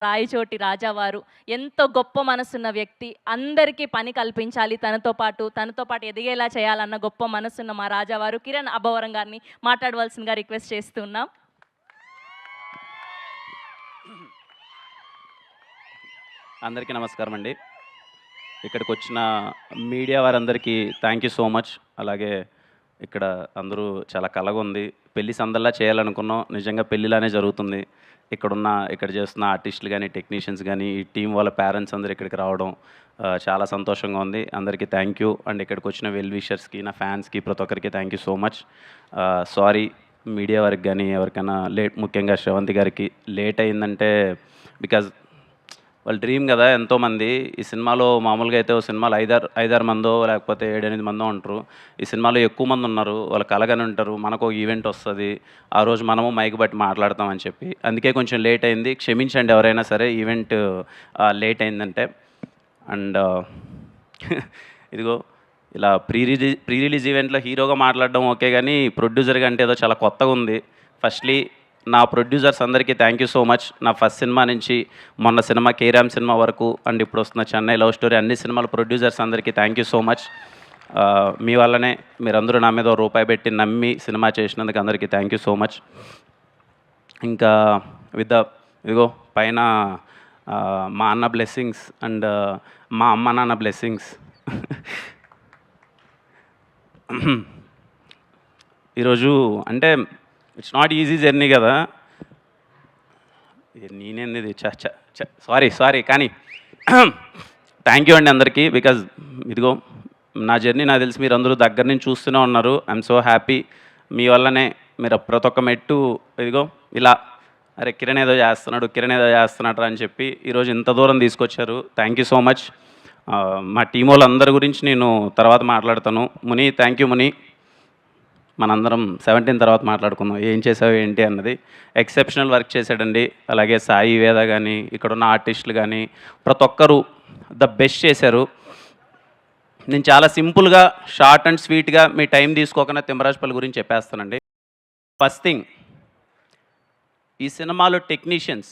రాయచోటి రాజావారు ఎంతో గొప్ప మనసున్న వ్యక్తి. అందరికీ పని కల్పించాలి తనతో పాటు ఎదిగేలా చేయాలన్న గొప్ప మనసున్న మా రాజావారు కిరణ్ అబ్బవరం గారిని మాట్లాడవలసిందిగా రిక్వెస్ట్ చేస్తున్నాం. అందరికీ నమస్కారం అండి. ఇక్కడికి వచ్చిన మీడియా వారందరికీ థ్యాంక్ యూ సో మచ్. అలాగే ఇక్కడ అందరూ చాలా కలగా ఉంది. పెళ్లి సందల్లా చేయాలనుకున్నాం, నిజంగా పెళ్ళిలానే జరుగుతుంది. ఇక్కడ చేస్తున్న ఆర్టిస్టులు కానీ, టెక్నీషియన్స్ కానీ, ఈ టీం వాళ్ళ పేరెంట్స్ అందరూ ఇక్కడికి రావడం చాలా సంతోషంగా ఉంది. అందరికీ థ్యాంక్ యూ. అండ్ ఇక్కడికి వచ్చిన వెల్ విషర్స్కి, నా ఫ్యాన్స్కి, ప్రతి ఒక్కరికి thank you so much. Sorry media వారికి కానీ ఎవరికైనా లేట్, ముఖ్యంగా శ్రవంతి గారికి లేట్ అయిందంటే బికాజ్ వాళ్ళ డ్రీమ్ కదా. ఎంతోమంది ఈ సినిమాలో మామూలుగా అయితే ఓ సినిమాలో ఐదారు మందో లేకపోతే 7-8 మందో ఉంటారు. ఈ సినిమాలో ఎక్కువ మంది ఉన్నారు. వాళ్ళు కలగానే ఉంటారు. మనకు ఒక ఈవెంట్ వస్తుంది, ఆ రోజు మనము మైక్ బట్టి మాట్లాడతామని చెప్పి, అందుకే కొంచెం లేట్ అయింది. క్షమించండి ఎవరైనా సరే ఈవెంట్ లేట్ అయిందంటే. అండ్ ఇదిగో ఇలా ప్రీ రిలీజ్ ఈవెంట్లో హీరోగా మాట్లాడడం ఓకే, కానీ ప్రొడ్యూసర్గా అంటే ఏదో చాలా కొత్తగా ఉంది. ఫస్ట్లీ నా ప్రొడ్యూసర్స్ అందరికీ థ్యాంక్ యూ సో మచ్. నా ఫస్ట్ సినిమా నుంచి మొన్న సినిమా కేరామ్ సినిమా వరకు అండ్ ఇప్పుడు వస్తున్న చెన్నై లవ్ స్టోరీ, అన్ని సినిమాల ప్రొడ్యూసర్స్ అందరికీ థ్యాంక్ యూ సో మచ్. మీ వల్లనే మీరందరూ నా మీద రూపాయి పెట్టి నమ్మి సినిమా చేసినందుకు అందరికీ థ్యాంక్ యూ సో మచ్. ఇంకా ఇదిగో పైన మా అన్న బ్లెస్సింగ్స్ అండ్ మా అమ్మ నాన్న బ్లెస్సింగ్స్. ఈరోజు అంటే ఇట్స్ నాట్ ఈజీ జర్నీ కదా. నేనేంది సారీ కానీ థ్యాంక్ యూ అండి అందరికీ. బికాజ్ ఇదిగో నా జర్నీ నాకు తెలిసి మీరు అందరూ దగ్గర నుంచి చూస్తూనే ఉన్నారు. I'm so happy. మీ వల్లనే మీరు ప్రతి ఒక్క మెట్టు ఇదిగో ఇలా అరే కిరణ్ ఏదో చేస్తున్నాడు అని చెప్పి ఈరోజు ఇంత దూరం తీసుకొచ్చారు. Thank you so much. మా టీం వాళ్ళందరి గురించి నేను తర్వాత మాట్లాడతాను. ముని, థ్యాంక్ యూ ముని. మనందరం 17 తర్వాత మాట్లాడుకుందాం ఏం చేసావు ఏంటి అన్నది. ఎక్సెప్షనల్ వర్క్ చేశాడండి. అలాగే సాయి వేద కానీ, ఇక్కడున్న ఆర్టిస్టులు కానీ ప్రతి ఒక్కరూ ద బెస్ట్ చేశారు. నేను చాలా సింపుల్గా షార్ట్ అండ్ స్వీట్గా మీ టైం తీసుకోకుండా తిమ్మరాజుపల్లి గురించి చెప్పేస్తానండి. ఫస్ట్ థింగ్, ఈ సినిమాలో టెక్నీషియన్స్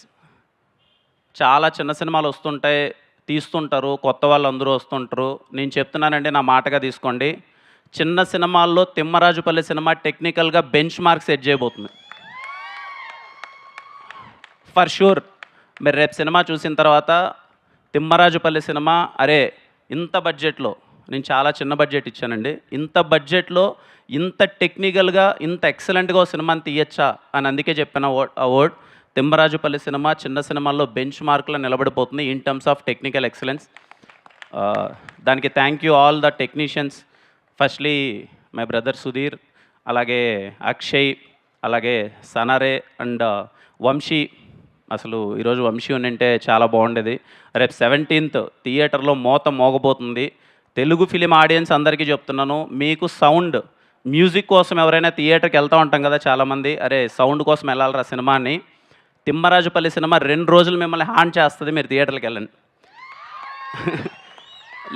చాలా చిన్న సినిమాలు వస్తుంటాయి, తీస్తుంటారు, కొత్త వాళ్ళు అందరూ వస్తుంటారు. నేను చెప్తున్నానండి, నా మాటగా తీసుకోండి. చిన్న సినిమాల్లో తిమ్మరాజుపల్లి సినిమా టెక్నికల్గా బెంచ్ మార్క్ సెట్ చేయబోతుంది ఫర్ షూర్. మీరు రేపు సినిమా చూసిన తర్వాత తిమ్మరాజుపల్లి సినిమా అరే ఇంత బడ్జెట్లో, నేను చాలా చిన్న బడ్జెట్ ఇచ్చానండి, ఇంత బడ్జెట్లో ఇంత టెక్నికల్గా ఇంత ఎక్సలెంట్గా సినిమాని తీయచ్చా అని అందుకే చెప్పిన వర్డ్. తిమ్మరాజుపల్లి సినిమా చిన్న సినిమాల్లో బెంచ్ మార్క్లో నిలబడిపోతుంది in terms of technical excellence. దానికి thank you all the technicians. Firstly my brother Sudheer, అలాగే అక్షయ్, అలాగే సనారే అండ్ వంశీ. అసలు ఈరోజు వంశీ ఉంటే చాలా బాగుండేది. రేపు 17th థియేటర్లో మోగబోతుంది. తెలుగు ఫిలిం ఆడియన్స్ అందరికీ చెప్తున్నాను, మీకు సౌండ్ మ్యూజిక్ కోసం ఎవరైనా థియేటర్కి వెళ్తూ ఉంటాం కదా చాలామంది, అరే సౌండ్ కోసం వెళ్ళాలరా సినిమాని. తిమ్మరాజుపల్లి సినిమా 2 రోజులు మిమ్మల్ని హాన్ చేస్తుంది. మీరు థియేటర్కి వెళ్ళండి.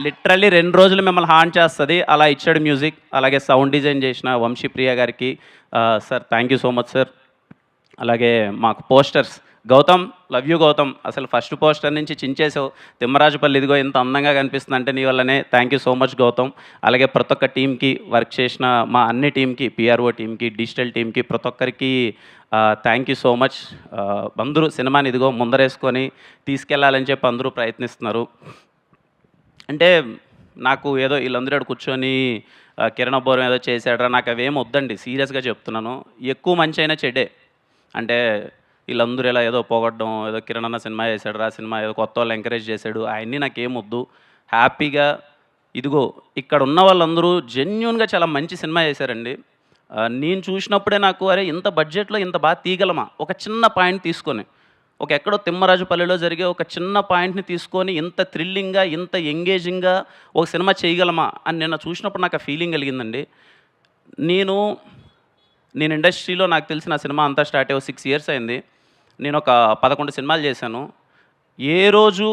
లిటరల్లీ 2 రోజులు మిమ్మల్ని హాన్ చేస్తుంది. అలా ఇచ్చాడు మ్యూజిక్. అలాగే సౌండ్ డిజైన్ చేసిన వంశీప్రియ గారికి sir thank you so much sir. అలాగే మాకు posters Gautam, love you Gautam. అసలు ఫస్ట్ పోస్టర్ నుంచి చించేసావు. తిమ్మరాజుపల్లి ఇదిగో ఇంత అందంగా కనిపిస్తుంది అంటే నీ వల్లనే. Thank you so much Gautam. అలాగే ప్రతి ఒక్క టీంకి, వర్క్ చేసిన మా అన్ని టీంకి, పిఆర్ఓ టీంకి, డిజిటల్ టీంకి, ప్రతి ఒక్కరికి థ్యాంక్ యూ సో మచ్. అందరూ సినిమాని ఇదిగో ముందరేసుకొని తీసుకెళ్లాలని చెప్పి అందరూ ప్రయత్నిస్తున్నారు. అంటే నాకు ఏదో వీళ్ళందరూ కూర్చొని కిరణ్ అబ్బవరం ఏదో చేశాడరా, నాకు అవేం వద్దండి, సీరియస్గా చెప్తున్నాను. ఎక్కువ మంచి అయినా చెడే. అంటే వీళ్ళందరూ ఇలా ఏదో పోగొట్టడం, ఏదో కిరణ్ అన్న సినిమా చేశాడు, సినిమా ఏదో కొత్త వాళ్ళు ఎంకరేజ్ చేశాడు, అవన్నీ నాకేం వద్దు. హ్యాపీగా ఇదిగో ఇక్కడ ఉన్న వాళ్ళందరూ జెన్యూన్గా చాలా మంచి సినిమా చేశారండి. నేను చూసినప్పుడే నాకు అరే ఇంత బడ్జెట్లో ఇంత బాగా తీయగలమా, ఒక చిన్న పాయింట్ తీసుకొని, ఒక ఎక్కడో తిమ్మరాజుపల్లిలో జరిగే ఒక చిన్న పాయింట్ని తీసుకొని ఇంత థ్రిల్లింగ్గా, ఇంత ఎంగేజింగ్గా ఒక సినిమా చేయగలమా అని నిన్న చూసినప్పుడు నాకు ఆ ఫీలింగ్ కలిగిందండి. నేను ఇండస్ట్రీలో నాకు తెలిసిన సినిమా అంతా స్టార్ట్ అయ్యి 6 years అయింది. నేను ఒక 11 సినిమాలు చేశాను. ఏ రోజు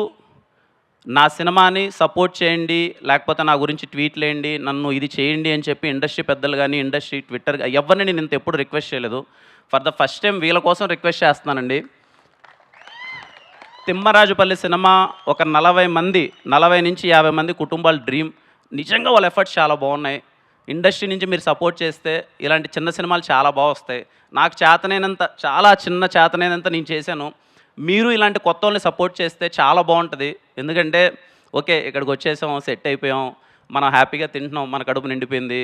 నా సినిమాని సపోర్ట్ చేయండి, లేకపోతే నా గురించి ట్వీట్లు వేయండి, నన్ను ఇది చేయండి అని చెప్పి ఇండస్ట్రీ పెద్దలు కానీ, ఇండస్ట్రీ ట్విట్టర్ ఎవరిని నేను ఇంత ఎప్పుడు రిక్వెస్ట్ చేయలేదు. ఫర్ ద ఫస్ట్ టైం వీళ్ళ కోసం రిక్వెస్ట్ చేస్తున్నానండి. తిమ్మరాజుపల్లి సినిమా ఒక 40 నుంచి 50 మంది కుటుంబాల డ్రీమ్. నిజంగా వాళ్ళ ఎఫర్ట్స్ చాలా బాగున్నాయి. ఇండస్ట్రీ నుంచి మీరు సపోర్ట్ చేస్తే ఇలాంటి చిన్న సినిమాలు చాలా బాగా వస్తాయి. నాకు చేతనైనంత, చాలా చిన్న చేతనైనంత నేను చేశాను. మీరు ఇలాంటి కొత్త వాళ్ళని సపోర్ట్ చేస్తే చాలా బాగుంటుంది. ఎందుకంటే ఓకే, ఇక్కడికి వచ్చేసాం, సెట్ అయిపోయాం, మనం హ్యాపీగా తింటున్నాం, మన కడుపు నిండిపోయింది.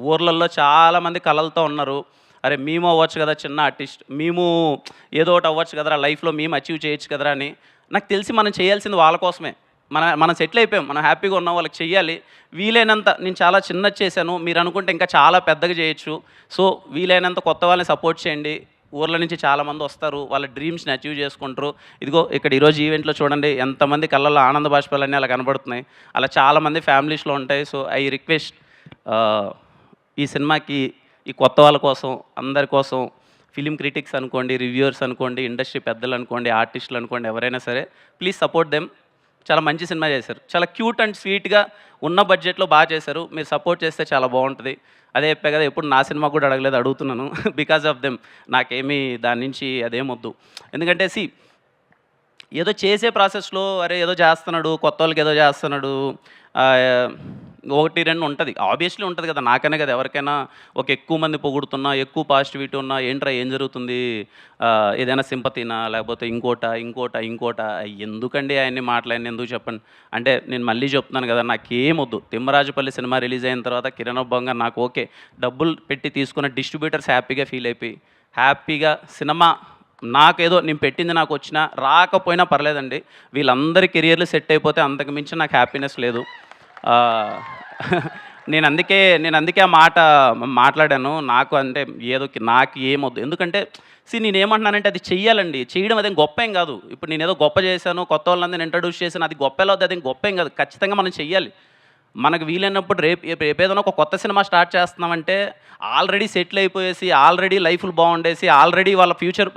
ఊర్లలో చాలామంది కలలతో ఉన్నారు. అరే మేము అవ్వచ్చు కదా చిన్న ఆర్టిస్ట్, మేము ఏదో ఒకటి అవ్వచ్చు కదరా లైఫ్లో, మేము అచీవ్ చేయొచ్చు కదరా అని. నాకు తెలిసి మనం చేయాల్సింది వాళ్ళ కోసమే. మనం సెటిల్ అయిపోయాం, మనం హ్యాపీగా ఉన్నాం, వాళ్ళకి చెయ్యాలి. వీలైనంత నేను చాలా చిన్నది చేశాను, మీరు అనుకుంటే ఇంకా చాలా పెద్దగా చేయొచ్చు. సో వీలైనంత కొత్త వాళ్ళని సపోర్ట్ చేయండి. ఊర్ల నుంచి చాలామంది వస్తారు, వాళ్ళ డ్రీమ్స్ని అచీవ్ చేసుకుంటారు. ఇదిగో ఇక్కడ ఈరోజు ఈవెంట్లో చూడండి ఎంతమంది కళ్ళల్లో ఆనంద బాష్పాలన్నీ అలా కనబడుతున్నాయి. అలా చాలామంది ఫ్యామిలీస్లో ఉంటాయి. సో ఐ రిక్వెస్ట్ ఈ సినిమాకి, ఈ కొత్త వాళ్ళ కోసం, అందరి కోసం, ఫిలిం క్రిటిక్స్ అనుకోండి, రివ్యూవర్స్ అనుకోండి, ఇండస్ట్రీ పెద్దలు అనుకోండి, ఆర్టిస్టులు అనుకోండి, ఎవరైనా సరే ప్లీజ్ సపోర్ట్ దెమ్. చాలా మంచి సినిమా చేశారు, చాలా క్యూట్ అండ్ స్వీట్గా ఉన్న బడ్జెట్లో బాగా చేశారు. మీరు సపోర్ట్ చేస్తే చాలా బాగుంటుంది. అదే చెప్పే కదా, ఎప్పుడు నా సినిమా కూడా అడగలేదు, అడుగుతున్నాను. బికాజ్ ఆఫ్ దెమ్ నాకేమీ దాని నుంచి అదేమొద్దు. ఎందుకంటే ఏదో చేసే ప్రాసెస్లో అరే ఏదో చేస్తున్నాడు, కొత్త వాళ్ళకి ఏదో చేస్తున్నాడు, 1-2 ఉంటుంది, ఆబ్వియస్లీ ఉంటుంది కదా. నాకనే కదా, ఎవరికైనా ఒక ఎక్కువ మంది పొగుడుతున్నా, ఎక్కువ పాజిటివిటీ ఉన్నా ఏంట్రా ఏం జరుగుతుంది, ఏదైనా సింపతినా లేకపోతే ఇంకోట ఎందుకండి ఆయన్ని మాట్లాడిన ఎందుకు చెప్పండి. అంటే నేను మళ్ళీ చెప్తున్నాను కదా, నాకేమొద్దు. తిమ్మరాజుపల్లి సినిమా రిలీజ్ అయిన తర్వాత కిరణ్ అబ్బంగా నాకు ఓకే, డబ్బులు పెట్టి తీసుకున్న డిస్ట్రిబ్యూటర్స్ హ్యాపీగా ఫీల్ అయిపోయి హ్యాపీగా సినిమా నాకేదో నేను పెట్టింది నాకు వచ్చినా రాకపోయినా పర్లేదండి, వీళ్ళందరి కెరియర్లు సెట్ అయిపోతే అంతకు మించి నాకు హ్యాపీనెస్ లేదు. నేను అందుకే ఆ మాట మాట్లాడాను. నాకు అంటే ఏదో నాకు ఏమొద్దు. ఎందుకంటే నేనేమంటున్నానంటే అది చెయ్యాలండి, చేయడం అదేం గొప్ప ఏం కాదు. ఇప్పుడు నేను ఏదో గొప్ప చేశాను, కొత్త వాళ్ళందరినీ ఇంట్రడ్యూస్ చేశాను, అది గొప్ప ఎలా అవుతుంది, అదేం గొప్ప ఏం కాదు. ఖచ్చితంగా మనం చెయ్యాలి. మనకు వీలైనప్పుడు రేపు ఏదైనా ఒక కొత్త సినిమా స్టార్ట్ చేస్తున్నామంటే ఆల్రెడీ సెటిల్ అయిపోయేసి, ఆల్రెడీ లైఫ్లు బాగుండేసి, ఆల్రెడీ వాళ్ళ ఫ్యూచర్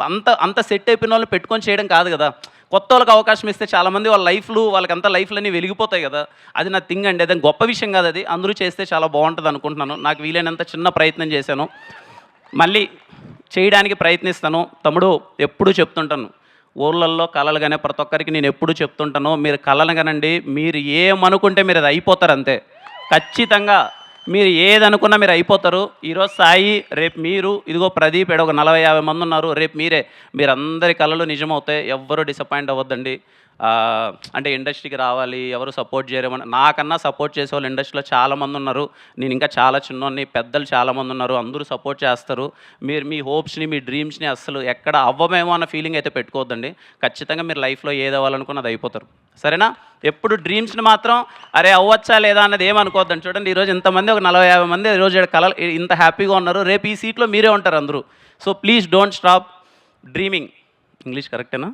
అంత సెట్ అయిపోయిన వాళ్ళని పెట్టుకొని చేయడం కాదు కదా. కొత్త వాళ్ళకి అవకాశం ఇస్తే చాలామంది వాళ్ళ వాళ్ళకంతా లైఫ్లన్నీ వెలిగిపోతాయి కదా. అది నా థింగ్ అండి, అదే గొప్ప విషయం కాదు. అది అందరూ చేస్తే చాలా బాగుంటుంది అనుకుంటున్నాను. నాకు వీలైనంత చిన్న ప్రయత్నం చేశాను, మళ్ళీ చేయడానికి ప్రయత్నిస్తాను. తమ్ముడు ఎప్పుడూ చెప్తుంటాను, ఊర్లల్లో కలలుగానే ప్రతి ఒక్కరికి నేను ఎప్పుడూ చెప్తుంటాను, మీరు కలలుగానండి, మీరు ఏమనుకుంటే మీరు అది అయిపోతారు అంతే. ఖచ్చితంగా మీరు ఏదనుకున్నా మీరు అయిపోతారు. ఈరోజు సాయి, రేపు మీరు, ఇదిగో ప్రదీప్, ఒక 40-50 మంది ఉన్నారు, రేపు మీరందరి కళలు నిజమవుతాయి. ఎవ్వరూ డిసప్పాయింట్ అవ్వద్దండి. అంటే ఇండస్ట్రీకి రావాలి, ఎవరు సపోర్ట్ చేయరేమని, నాకన్నా సపోర్ట్ చేసే వాళ్ళు ఇండస్ట్రీలో చాలామంది ఉన్నారు. నేను ఇంకా చాలా చిన్నోన్ని, పెద్దలు చాలామంది ఉన్నారు, అందరూ సపోర్ట్ చేస్తారు. మీరు మీ హోప్స్ని, మీ డ్రీమ్స్ని అస్సలు ఎక్కడ అవ్వమేమో అన్న ఫీలింగ్ అయితే పెట్టుకోవద్దండి. ఖచ్చితంగా మీరు లైఫ్లో ఏది అవ్వాలనుకున్నది అయిపోతారు, సరేనా? ఎప్పుడు డ్రీమ్స్ని మాత్రం అరే అవ్వచ్చా లేదా అన్నది ఏమనుకోవద్దండి. చూడండి ఈరోజు ఇంతమంది, ఒక 40-50 మంది ఈరోజు కళలు ఇంత హ్యాపీగా ఉన్నారు, రేపు ఈ సీట్లో మీరే ఉంటారు అందరూ. So please don't stop dreaming. English కరెక్టేనా?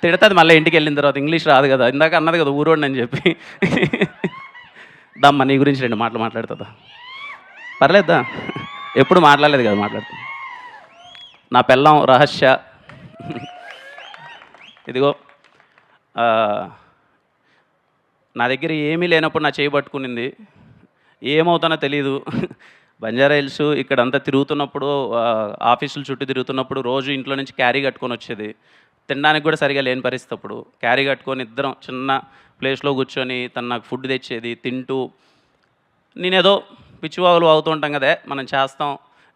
తిడుతుంది మళ్ళీ ఇంటికి వెళ్ళిన తర్వాత, ఇంగ్లీష్ రాదు కదా, ఇందాక అన్నది కదా ఊరోండి అని చెప్పి. దమ్మ నీ గురించి 2 మాటలు మాట్లాడుతుందా? పర్లేదా? ఎప్పుడు మాట్లాడలేదు కదా, మాట్లాడుతుంది. నా పెళ్ళాం రహస్య, ఇదిగో నా దగ్గర ఏమీ లేనప్పుడు నా చేయి పట్టుకునింది. ఏమవుతానో తెలీదు. బంజారా హిల్స్ ఇక్కడంతా తిరుగుతున్నప్పుడు, ఆఫీసులు చుట్టూ తిరుగుతున్నప్పుడు రోజు ఇంట్లో నుంచి క్యారీ కట్టుకొని వచ్చేది. తినడానికి కూడా సరిగా లేని పరిస్థితి. అప్పుడు క్యారీ కట్టుకొని ఇద్దరం చిన్న ప్లేస్లో కూర్చొని తను నాకు ఫుడ్ తెచ్చేది. తింటూ నేనేదో పిచ్చివాగులు అవుతూ ఉంటాం కదా, మనం చేస్తాం,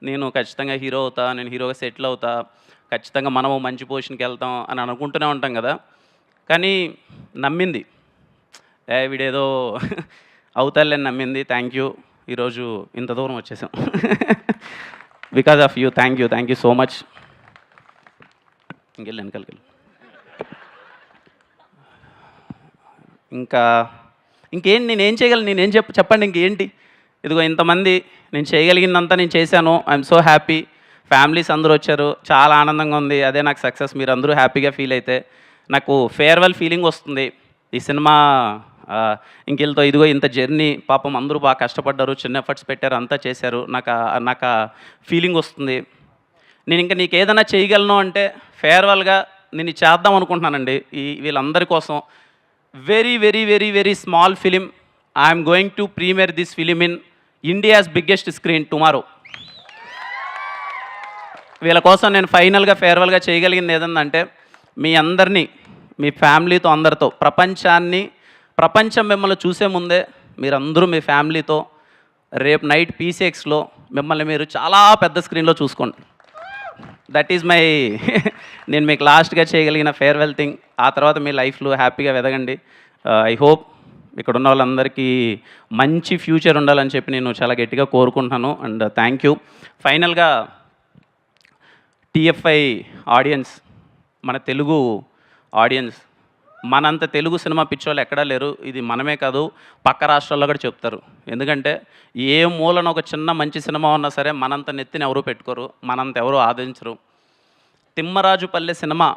నేను ఖచ్చితంగా హీరో అవుతా, నేను హీరోగా సెటిల్ అవుతా, ఖచ్చితంగా మనము మంచి పొజిషన్కి వెళ్తాం అని అనుకుంటూనే ఉంటాం కదా. కానీ నమ్మింది, వీడేదో అవుతాలని నమ్మింది. థ్యాంక్ యూ, ఈరోజు ఇంత దూరం వచ్చేసాం. Because of you. Thank you so much. వెనకాలకి ఇంకేంటి నేనేం చేయగలను, నేనేం చెప్పండి ఇంకేంటి. ఇదిగో ఇంతమంది, నేను చేయగలిగిందంతా నేను చేశాను. I'm so happy. ఫ్యామిలీస్ అందరూ వచ్చారు, చాలా ఆనందంగా ఉంది. అదే నాకు సక్సెస్. మీరు అందరూ హ్యాపీగా ఫీల్ అయితే నాకు ఫేర్వెల్ ఫీలింగ్ వస్తుంది. ఈ సినిమా ఇంకెళ్తో ఇదిగో ఇంత జర్నీ, పాపం అందరూ బాగా కష్టపడ్డారు, చిన్న ఎఫర్ట్స్ పెట్టారు, అంతా చేశారు. నాకు ఫీలింగ్ వస్తుంది. నేను ఇంకా నీకు ఏదైనా చేయగలను అంటే ఫేర్వెల్గా నేను చేద్దాం అనుకుంటున్నానండి వీళ్ళందరి కోసం. Very very very very small film. I'm going to premiere this film in India's biggest screen tomorrow. వీళ్ళ కోసం నేను ఫైనల్గా ఫేర్వెల్గా చేయగలిగింది ఏదంటే మీ అందరినీ మీ ఫ్యామిలీతో అందరితో ప్రపంచం మిమ్మల్ని చూసే ముందే మీరందరూ మీ ఫ్యామిలీతో రేపు నైట్ పీసీఎక్స్లో మిమ్మల్ని మీరు చాలా పెద్ద స్క్రీన్లో చూసుకోండి. దట్ ఈజ్ మై నేను మీకు లాస్ట్గా చేయగలిగిన ఫేర్వెల్ థింగ్. ఆ తర్వాత మీ లైఫ్లో హ్యాపీగా ఎదగండి. ఐ హోప్ ఇక్కడ ఉన్న వాళ్ళందరికీ మంచి ఫ్యూచర్ ఉండాలని చెప్పి నేను చాలా గట్టిగా కోరుకుంటున్నాను. And thank you. ఫైనల్గా టీఎఫ్ఐ ఆడియన్స్, మన తెలుగు ఆడియన్స్, మనంత తెలుగు సినిమా పిచ్చోళ్ళు ఎక్కడా లేరు. ఇది మనమే కాదు, పక్క రాష్ట్రాల్లో కూడా చెప్తారు. ఎందుకంటే ఏ మూలన ఒక చిన్న మంచి సినిమా ఉన్నా సరే మనంత నెత్తిని ఎవరు పెట్టుకోరు, మనంత ఎవరు ఆదరించరు. తిమ్మరాజుపల్లె సినిమా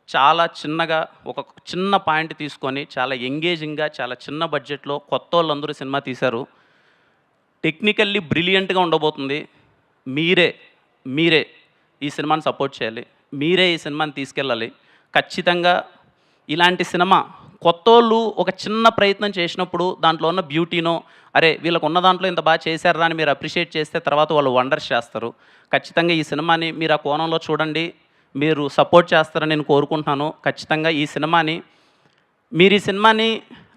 చాలా చిన్నగా ఒక చిన్న పాయింట్ తీసుకొని చాలా ఎంగేజింగ్గా చాలా చిన్న బడ్జెట్లో కొత్త వాళ్ళందరూ సినిమా తీశారు. టెక్నికల్లీ బ్రిలియంట్గా ఉండబోతుంది. మీరే ఈ సినిమాని సపోర్ట్ చేయాలి, మీరే ఈ సినిమాని తీసుకెళ్ళాలి. ఖచ్చితంగా ఇలాంటి సినిమా కొత్తోళ్ళు ఒక చిన్న ప్రయత్నం చేసినప్పుడు దాంట్లో ఉన్న బ్యూటీనో, అరే వీళ్ళకు ఉన్న దాంట్లో ఇంత బాగా చేశారా అని మీరు అప్రిషియేట్ చేస్తే తర్వాత వాళ్ళు వండర్స్ చేస్తారు. ఖచ్చితంగా ఈ సినిమాని మీరు ఆ కోణంలో చూడండి, మీరు సపోర్ట్ చేస్తారని నేను కోరుకుంటున్నాను. ఖచ్చితంగా ఈ సినిమాని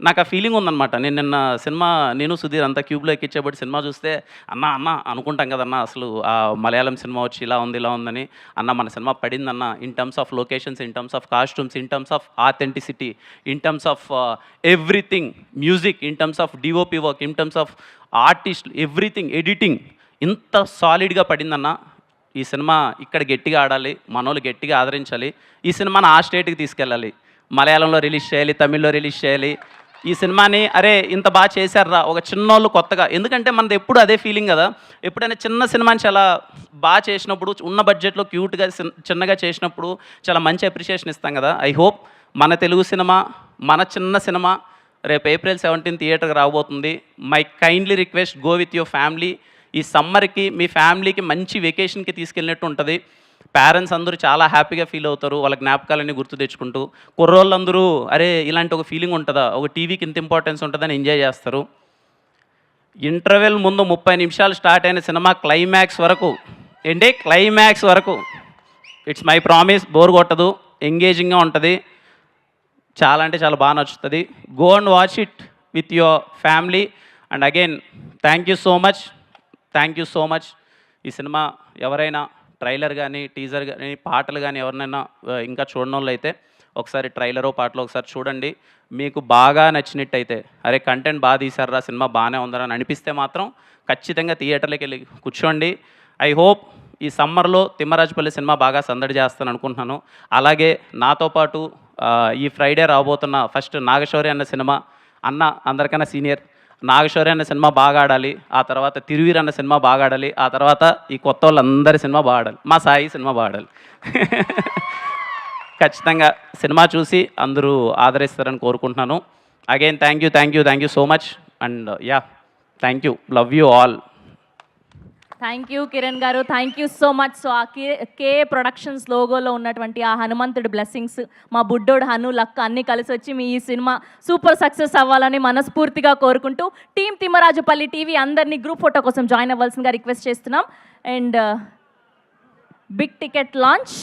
నాకు ఆ ఫీలింగ్ ఉందన్నమాట. నిన్న సినిమా నేను సుధీర్ అంతా క్యూబ్లో ఎక్కించేబట్టి సినిమా చూస్తే అన్న అనుకుంటాం కదన్నా, అసలు ఆ మలయాళం సినిమా వచ్చి ఇలా ఉందని. మన సినిమా పడిందన్న in terms of locations, in terms of costumes, in terms of authenticity, in terms of everything, music, in terms of DOP work, in terms of artist, everything, editing ఇంత సాలిడ్గా పడిందన్న. ఈ సినిమా ఇక్కడ గట్టిగా ఆడాలి, మనోళ్ళు గట్టిగా ఆదరించాలి. ఈ సినిమాని ఆ స్టేట్కి తీసుకెళ్ళాలి, మలయాళంలో రిలీజ్ చేయాలి, తమిళ్లో రిలీజ్ చేయాలి. ఈ సినిమాని అరే ఇంత బాగా చేశారా ఒక చిన్నోళ్ళు కొత్తగా. ఎందుకంటే మనది ఎప్పుడు అదే ఫీలింగ్ కదా, ఎప్పుడైనా చిన్న సినిమాని చాలా బాగా చేసినప్పుడు, ఉన్న బడ్జెట్లో క్యూట్గా చిన్నగా చేసినప్పుడు చాలా మంచి అప్రిషియేషన్ ఇస్తాం కదా. ఐ హోప్ మన తెలుగు సినిమా, మన చిన్న సినిమా రేపు April 17 థియేటర్కి రాబోతుంది. My kindly request, go with your family. ఈ సమ్మర్కి మీ ఫ్యామిలీకి మంచి వెకేషన్కి తీసుకెళ్ళినట్టు ఉంటుంది. పేరెంట్స్ అందరూ చాలా హ్యాపీగా ఫీల్ అవుతారు, వాళ్ళ జ్ఞాపకాలన్నీ గుర్తు తెచ్చుకుంటూ. కుర్రోళ్ళందరూ అరే ఇలాంటి ఒక ఫీలింగ్ ఉంటుందా, ఒక టీవీకి ఇంత ఇంపార్టెన్స్ ఉంటుందని ఎంజాయ్ చేస్తారు. ఇంటర్వెల్ ముందు 30 నిమిషాలు స్టార్ట్ అయిన సినిమా క్లైమాక్స్ వరకు ఇట్స్ మై ప్రామిస్, బోర్ కొట్టదు, ఎంగేజింగ్గా ఉంటుంది, చాలా అంటే చాలా బాగా నచ్చుతుంది. Go and watch it with your family. And again thank you so much. ఈ సినిమా ఎవరైనా ట్రైలర్ కానీ, టీజర్ కానీ, పాటలు కానీ ఎవరినైనా ఇంకా చూడని వాళ్ళు అయితే ఒకసారి ట్రైలరో పాటలో ఒకసారి చూడండి. మీకు బాగా నచ్చినట్టయితే అరే కంటెంట్ బాగా తీశారా, సినిమా బాగానే ఉందని అనిపిస్తే మాత్రం ఖచ్చితంగా థియేటర్లోకి వెళ్ళి కూర్చోండి. ఐ హోప్ ఈ సమ్మర్లో తిమ్మరాజుపల్లి సినిమా బాగా సందడి చేస్తాను అనుకుంటున్నాను. అలాగే నాతో పాటు ఈ ఫ్రైడే రాబోతున్న ఫస్ట్ నాగశౌర్య అన్న సినిమా, అందరికన్నా సీనియర్ నాగశౌర్య అన్న సినిమా బాగా ఆడాలి, ఆ తర్వాత తిరువీర్ అన్న సినిమా బాగా ఆడాలి, ఆ తర్వాత ఈ కొత్త వాళ్ళందరి సినిమా బాగా ఆడాలి, మా సాయి సినిమా బాగా ఆడాలి. ఖచ్చితంగా సినిమా చూసి అందరూ ఆదరిస్తారని కోరుకుంటున్నాను. Again thank you so much. And thank you, love you all. Thank you Kiran garu, thank you so much. So A K productions లోగోలో ఉన్నటువంటి ఆ హనుమంతుడి బ్లెస్సింగ్స్, మా బుడ్డోడు హను లక్క అన్నీ కలిసి వచ్చి మీ ఈ సినిమా సూపర్ సక్సెస్ అవ్వాలని మనస్ఫూర్తిగా కోరుకుంటూ టీమ్ తిమ్మరాజుపల్లి టీవీ అందరినీ గ్రూప్ ఫోటో కోసం జాయిన్ అవ్వాల్సిందిగా రిక్వెస్ట్ చేస్తున్నాం. And big ticket launch